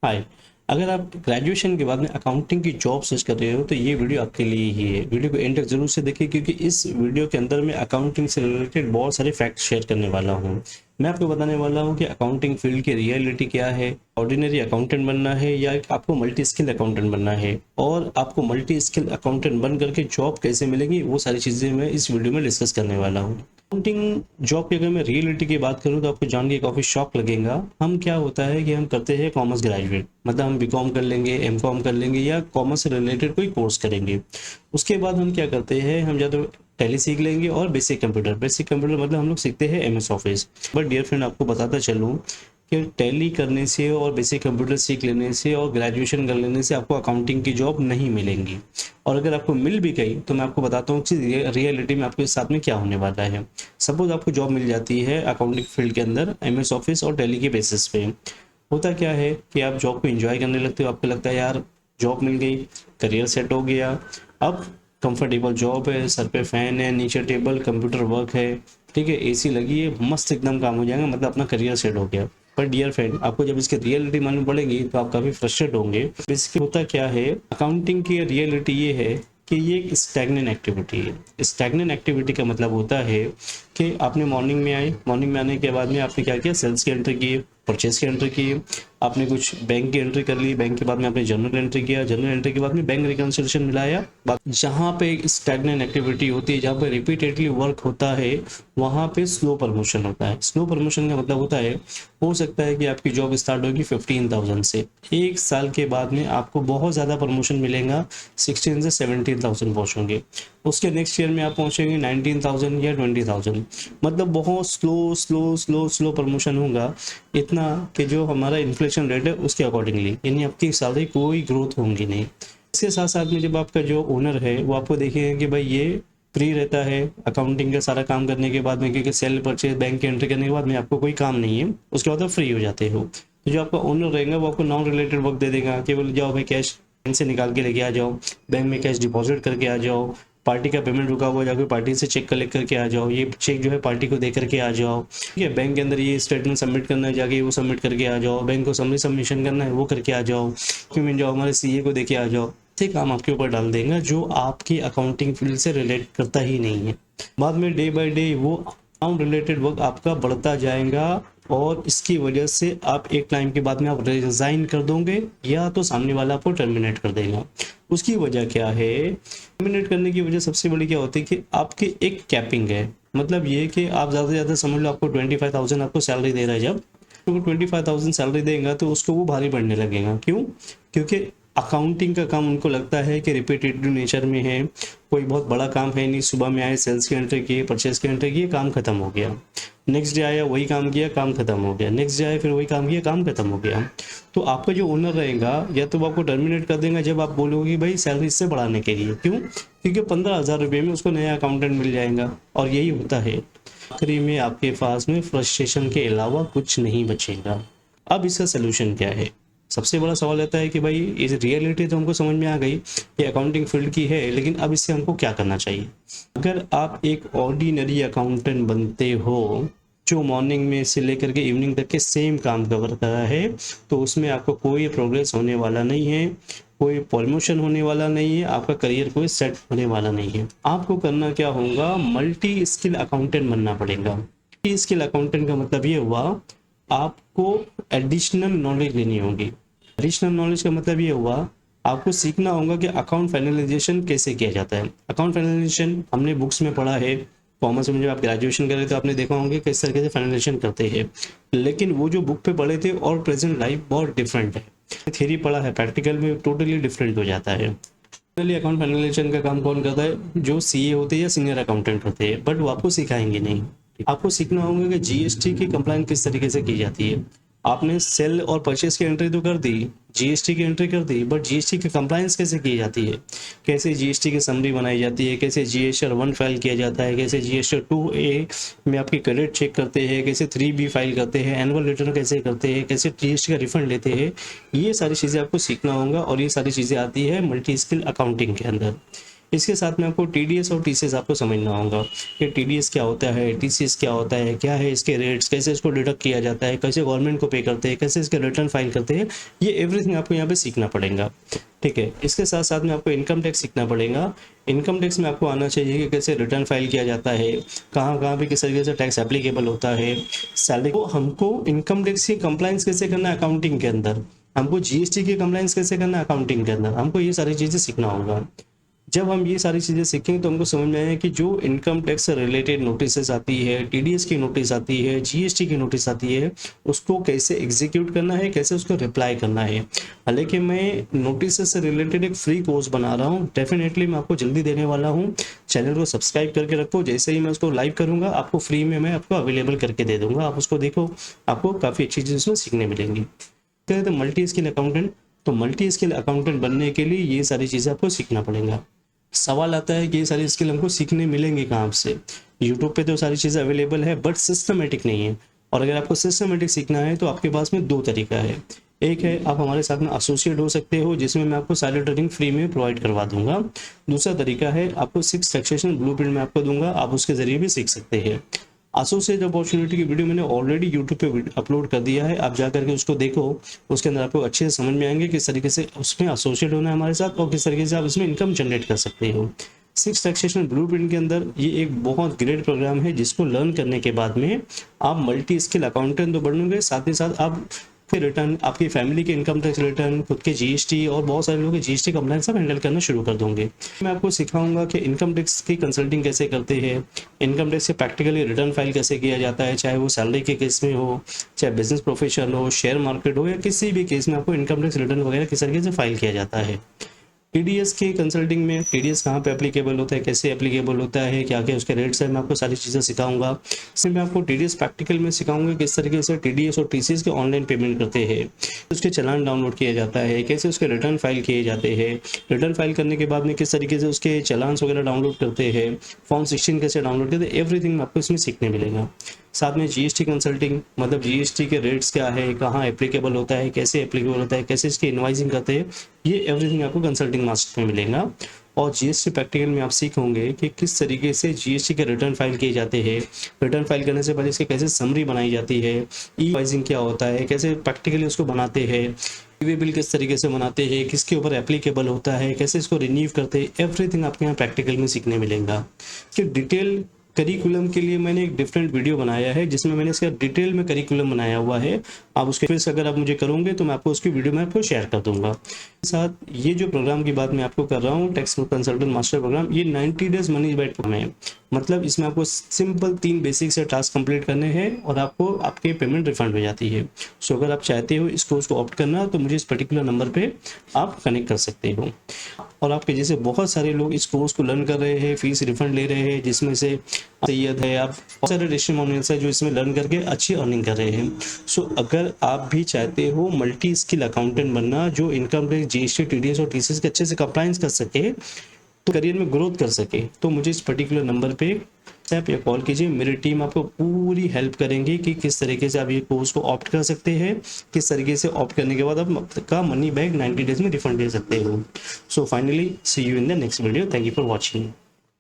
हाय। अगर आप ग्रेजुएशन के बाद में अकाउंटिंग की जॉब सर्च कर रहे हो तो ये वीडियो आपके लिए ही है। वीडियो को एंड तक जरूर से देखिए क्योंकि इस वीडियो के अंदर मैं अकाउंटिंग से रिलेटेड बहुत सारे फैक्ट शेयर करने वाला हूँ। मैं आपको बताने वाला हूँ कि अकाउंटिंग फील्ड की रियलिटी क्या है, ऑर्डिनरी अकाउंटेंट बनना है या आपको मल्टी स्किल अकाउंटेंट बनना है, और आपको मल्टी स्किल अकाउंटेंट बन करके जॉब कैसे मिलेगी, वो सारी चीज़ें मैं इस वीडियो में डिस्कस करने वाला हूँ। अकाउंटिंग जॉब की अगर मैं रियलिटी की बात करूं तो आपको जान के काफ़ी शॉक लगेगा। हम क्या होता है कि हम करते हैं कॉमर्स ग्रेजुएट, मतलब हम बीकॉम कर लेंगे, एमकॉम कर लेंगे या कॉमर्स से रिलेटेड कोई कोर्स करेंगे। उसके बाद हम क्या करते हैं, हम या तो टैली सीख लेंगे और बेसिक कंप्यूटर मतलब हम लोग सीखते हैं MS Office. But dear friend, आपको बताता चलूँ कि टैली करने से और बेसिक कंप्यूटर सीख लेने से और ग्रेजुएशन कर लेने से आपको अकाउंटिंग की जॉब नहीं मिलेंगी। और अगर आपको मिल भी गई तो मैं आपको बताता हूँ कि रियलिटी में आपके साथ में क्या होने वाला है। सपोज आपको जॉब मिल जाती है अकाउंटिंग फील्ड के अंदर एमएस ऑफिस और टैली के बेसिस पे। होता क्या है कि आप जॉब को एंजॉय करने लगते हो, आपको लगता है यार जॉब मिल गई, करियर सेट हो गया, अब कंफर्टेबल जॉब है, सर पे फैन है, नीचे टेबल, कंप्यूटर वर्क है, ठीक है, एसी लगी है, मस्त एकदम काम हो जाएगा, मतलब अपना करियर सेट हो गया। पर डियर फ्रेंड, आपको जब इसकी रियलिटी मालूम पड़ेगी तो आप काफ़ी फ्रस्ट्रेट होंगे। बेसिकली होता क्या है, अकाउंटिंग की रियलिटी ये है कि ये एक स्टैग्नेंट एक्टिविटी है। स्टैग्नेंट एक्टिविटी का मतलब होता है कि आपने मॉर्निंग में आए, मॉर्निंग में आने के बाद में आपने क्या किया, सेल्स की एंट्री की, परचेज की एंट्री की, आपने कुछ बैंक की एंट्री कर ली, बैंक के बाद में आपने जर्नल एंट्री किया, जर्नल एंट्री के बाद में बैंक रिकंसिलिएशन मिलाया। जहाँ पे स्टैग्नेंट एक्टिविटी होती है, जहाँ पे रिपीटेडली वर्क होता है, वहाँ पे स्लो प्रमोशन होता है। स्लो प्रमोशन का मतलब होता है, हो सकता है कि आपकी जॉब स्टार्ट होगी 15,000 से, एक साल के बाद में आपको बहुत ज़्यादा प्रमोशन मिलेगा, 16 से 17,000 पहुँचोगे। उसके नेक्स्ट ईयर में आप पहुँचेंगे 19,000 या 20,000। मतलब बहुत slow slow slow slow promotion होगा, इतना कि जो हमारा इन्फ्लेशन रेट है उसके अकॉर्डिंगली, यानी आपकी सैलरी कोई ग्रोथ होंगी नहीं। इसके साथ साथ में जब आपका जो ओनर है वो आपको देखेगा कि भाई ये फ्री रहता है अकाउंटिंग का सारा काम करने के बाद में, क्योंकि सेल परचेज बैंक की एंट्री करने के बाद में आपको कोई काम नहीं है, उसके बाद आप फ्री हो जाते हो। तो जो आपका ओनर रहेगा वो आपको नॉन रिलेटेड वर्क दे देगा कि बोले जाओ भाई कैश बैंक से निकाल के लेके आ जाओ, बैंक में कैश डिपॉजिट करके आ जाओ, पार्टी का पेमेंट रुका हुआ जाकर पार्टी से चेक कलेक्ट करके आ जाओ, ये चेक जो है पार्टी को दे करके आ जाओ, ठीक है, बैंक के अंदर ये स्टेटमेंट सबमिट करना है, जाके वो सबमिट करके आ जाओ, बैंक को समरी सबमिशन करना है वो करके आ जाओ, डॉक्यूमेंट जाओ हमारे सीए को देके आ जाओ। ठीक, काम आपके ऊपर डाल देगा जो आपकी अकाउंटिंग फील्ड से रिलेट करता ही नहीं है। बाद में डे बाय डे वो अकाउंट रिलेटेड वर्क आपका बढ़ता जाएगा और इसकी वजह से आप एक टाइम के बाद में आप रिजाइन कर दोगे या तो सामने वाला आपको टर्मिनेट कर देगा। उसकी वजह क्या है, टर्मिनेट करने की वजह सबसे बड़ी क्या होती है कि आपकी एक कैपिंग है। मतलब ये कि आप ज़्यादा से ज़्यादा समझ लो आपको 25,000 आपको सैलरी दे रहा है, जब तो 25,000 सैलरी देगा तो उसको वो भारी पड़ने लगेगा। क्यों? क्योंकि अकाउंटिंग का काम उनको लगता है कि रिपीटेटिव नेचर में है, कोई बहुत बड़ा काम है नहीं, सुबह में आए सेल्स की एंट्री की, परचेज की एंट्री की, काम खत्म हो गया, नेक्स्ट डे आया वही काम किया, काम खत्म हो गया, नेक्स्ट डे आया फिर वही काम किया, काम खत्म हो गया। तो आपका जो ओनर रहेगा या तो वो आपको टर्मिनेट कर देगा जब आप बोलोगे भाई सैलरी इससे बढ़ाने के लिए। क्यों? क्योंकि 15,000 रुपये में उसको नया अकाउंटेंट मिल जाएगा और यही होता है। आखिरी में आपके पास में फ्रस्ट्रेशन के अलावा कुछ नहीं बचेगा। अब इसका सोल्यूशन क्या है? सबसे बड़ा सवाल रहता है कि भाई इस रियलिटी तो हमको समझ में आ गई कि अकाउंटिंग फील्ड की है, लेकिन अब इससे हमको क्या करना चाहिए। अगर आप एक ऑर्डिनरी अकाउंटेंट बनते हो जो मॉर्निंग में से लेकर के इवनिंग तक के सेम काम कवर कर रहा है, तो उसमें आपको कोई प्रोग्रेस होने वाला नहीं है, कोई प्रमोशन होने वाला नहीं है, आपका करियर कोई सेट होने वाला नहीं है। आपको करना क्या होगा, मल्टी स्किल अकाउंटेंट बनना पड़ेगा। मल्टी स्किल अकाउंटेंट का मतलब ये हुआ आपको एडिशनल नॉलेज लेनी होगी। एडिशनल नॉलेज का मतलब ये हुआ आपको सीखना होगा कि अकाउंट फाइनलाइजेशन कैसे किया जाता है। अकाउंट फाइनलाइजेशन हमने बुक्स में पढ़ा है, कॉमर्स में जब आप ग्रेजुएशन कर रहे तो आपने देखा होंगे किस तरीके से फाइनलाइजेशन करते हैं, लेकिन वो जो बुक पे पढ़े थे और प्रेजेंट लाइफ बहुत डिफरेंट है। थ्योरी पढ़ा है, प्रैक्टिकल में टोटली डिफरेंट हो जाता है। फाइनली अकाउंट फाइनलाइजेशन का काम कौन करता है? जो सीए होते हैं या सीनियर अकाउंटेंट होते हैं, बट वो आपको सिखाएंगे नहीं। आपको सीखना होगा कि जीएसटी की कंप्लाइंस किस तरीके से की जाती है। आपने सेल और परचेज की एंट्री तो कर दी, जीएसटी की एंट्री कर दी, बट जीएसटी की कंप्लाइंस कैसे की जाती है, कैसे जीएसटी की समरी बनाई जाती है, कैसे जीएसटी 1 फाइल किया जाता है, कैसे जीएसटी 2A में आपकी क्रेडिट चेक करते हैं, कैसे 3B फाइल करते हैं, एनुअल रिटर्न कैसे करते हैं, कैसे जीएसटी का रिफंड लेते हैं, ये सारी चीज़ें आपको सीखना होगा और ये सारी चीज़ें आती है मल्टी स्किल अकाउंटिंग के अंदर। इसके साथ में आपको टीडीएस और टीसीएस आपको समझना होगा कि टीडीएस क्या होता है, टीसीएस क्या होता है, क्या है इसके रेट्स, कैसे इसको डिडक्ट किया जाता है, कैसे गवर्नमेंट को पे करते हैं, कैसे इसके रिटर्न फाइल करते हैं, ये एवरीथिंग आपको यहाँ पे सीखना पड़ेगा। ठीक है, इसके साथ साथ में आपको इनकम टैक्स सीखना पड़ेगा। इनकम टैक्स में आपको आना चाहिए कि कैसे रिटर्न फाइल किया जाता है, कहाँ कहाँ पे किस तरीके से टैक्स एप्लीकेबल होता है, सैलरी को हमको इनकम टैक्स की कंप्लाइंस कैसे करना है अकाउंटिंग के अंदर, हमको जीएसटी की कंप्लाइंस कैसे करना है अकाउंटिंग के अंदर, हमको ये सारी चीज़ें सीखना होगा। जब हम ये सारी चीज़ें सीखेंगे तो हमको समझ में आएगा कि जो इनकम टैक्स से रिलेटेड नोटिस आती है, टीडीएस की नोटिस आती है, जीएसटी की नोटिस आती है, उसको कैसे एग्जीक्यूट करना है, कैसे उसको रिप्लाई करना है। हालांकि मैं नोटिस से रिलेटेड एक फ्री कोर्स बना रहा हूँ, डेफिनेटली मैं आपको जल्दी देने वाला हूँ। चैनल को सब्सक्राइब करके रखो, जैसे ही मैं उसको लाइव करूँगा आपको फ्री में मैं आपको अवेलेबल करके दे दूँगा, आप उसको देखो, आपको काफ़ी अच्छी चीज़ उसमें सीखने मिलेंगी। तो मल्टी स्किल अकाउंटेंट, तो मल्टी स्किल अकाउंटेंट बनने के लिए ये सारी चीज़ें आपको सीखना पड़ेगा। सवाल आता है कि ये सारी स्किल हमको सीखने मिलेंगे कहाँ से। यूट्यूब पे तो सारी चीज़ें अवेलेबल है बट सिस्टमेटिक नहीं है, और अगर आपको सिस्टमेटिक सीखना है तो आपके पास में दो तरीका है। एक है आप हमारे साथ में एसोसिएट हो सकते हो, जिसमें मैं आपको सारे ट्रेनिंग फ्री में प्रोवाइड करवा दूंगा। दूसरा तरीका है आपको 6 टैक्सेशन ब्लूप्रिंट में आपको दूंगा, आप उसके जरिए भी सीख सकते हैं। एसोसिएट अपॉर्चुनिटी की वीडियो मैंने ऑलरेडी यूट्यूब पे अपलोड कर दिया है, आप जा करके उसको देखो, उसके अंदर आपको अच्छे से समझ में आएंगे किस तरीके से उसमें एसोसिएट होना है हमारे साथ और किस तरीके से आप इसमें इनकम जनरेट कर सकते हो। 6 टैक्सेशन ब्लूप्रिंट के अंदर ये एक बहुत ग्रेट प्रोग्राम है, जिसको लर्न करने के बाद में आप मल्टी स्किल अकाउंटेंट तो बनोगे, साथ ही साथ आप रिटर्न, आपकी फैमिली के इनकम टैक्स रिटर्न, खुद के जीएसटी और बहुत सारे लोगों के जीएसटी कंप्लायंस सब हैंडल करना शुरू कर दूंगे। मैं आपको सिखाऊंगा कि इनकम टैक्स की कंसल्टिंग कैसे करते हैं, इनकम टैक्स से प्रैक्टिकली रिटर्न फाइल कैसे किया जाता है, चाहे वो सैलरी के केस में हो, चाहे बिजनेस प्रोफेशन हो, शेयर मार्केट हो, या किसी भी केस में आपको इनकम टैक्स रिटर्न वगैरह किस तरीके से फाइल किया जाता है। टीडीएस की कंसल्टिंग में टीडीएस कहाँ पे एप्लीकेबल होता है, कैसे एप्लीकेबल होता है, क्या क्या उसके रेट्स है, मैं आपको सारी चीज़ें सिखाऊंगा। इसमें मैं आपको टीडीएस प्रैक्टिकल में सिखाऊंगा किस तरीके से टीडीएस और टीसीएस के ऑनलाइन पेमेंट करते हैं, उसके चालान डाउनलोड किया जाता है, कैसे उसके रिटर्न फाइल किए जाते हैं, रिटर्न फाइल करने के बाद में किस तरीके से उसके चालान वगैरह डाउनलोड करते हैं, फॉर्म 16 कैसे डाउनलोड करते हैं, एवरीथिंग आपको इसमें सीखने मिलेगा। साथ में जीएसटी कंसल्टिंग, मतलब जीएसटी के रेट्स क्या है, कहाँ एप्लीकेबल होता है, कैसे एप्लीकेबल होता है, कैसे इसकी इनवाइसिंग करते हैं, ये एवरीथिंग आपको कंसल्टिंग मास्टर में मिलेगा। और जीएसटी प्रैक्टिकल में आप सीखोगे कि किस तरीके से जीएसटी के रिटर्न फाइल किए जाते हैं, रिटर्न फाइल करने से पहले इसकी कैसे समरी बनाई जाती है, ई वाइजिंग क्या होता है, कैसे प्रैक्टिकली उसको बनाते हैं, ईवी बिल किस तरीके से बनाते हैं, किसके ऊपर एप्लीकेबल होता है, कैसे इसको रिन्यू करते हैं, एवरीथिंग आपके यहाँ प्रैक्टिकल में सीखने मिलेगा। कि डिटेल करिकुलम के लिए मैंने एक डिफरेंट वीडियो बनाया है, जिसमें मैंने इसका डिटेल में करिकुलम बनाया हुआ है। आप उसके फिर से अगर आप मुझे करोगे तो मैं आपको उसकी वीडियो में आपको शेयर कर दूंगा। साथ ये जो प्रोग्राम की बात मैं आपको कर रहा हूँ, टैक्स कंसल्टेंट मास्टर प्रोग्राम, ये 90 डेज मनी बैक प्रोग्राम है। मतलब इसमें आपको सिंपल 3 बेसिक से टास्क कंप्लीट करने हैं और आपको आपके पेमेंट रिफंड हो जाती है। सो अगर आप चाहते हो इस कोर्स को ऑप्ट करना तो मुझे इस पर्टिकुलर नंबर पे आप कनेक्ट कर सकते हो। और आपके जैसे बहुत सारे लोग इस कोर्स को लर्न कर रहे हैं, फीस रिफंड ले रहे हैं, जिसमें से सैयद है, आप बहुत सारे टेस्टिमोनियल्स है जो इसमें लर्न करके अच्छी अर्निंग कर रहे हैं। सो अगर आप भी चाहते हो मल्टी स्किल अकाउंटेंट बनना, जो इनकम टैक्स, जीएसटी, टीडीएस और टीसीएस के अच्छे से कंप्लायंस कर सके, तो करियर में ग्रोथ कर सके, तो मुझे इस पर्टिकुलर नंबर पे व्हाट्सएप या कॉल कीजिए। मेरी टीम आपको पूरी हेल्प करेंगे कि किस तरीके से आप ये कोर्स को ऑप्ट कर सकते हैं, किस तरीके से ऑप्ट करने के बाद आप का मनी बैक 90 डेज में रिफंड दे सकते हो। So finally see you in the next video. Thank you for watching.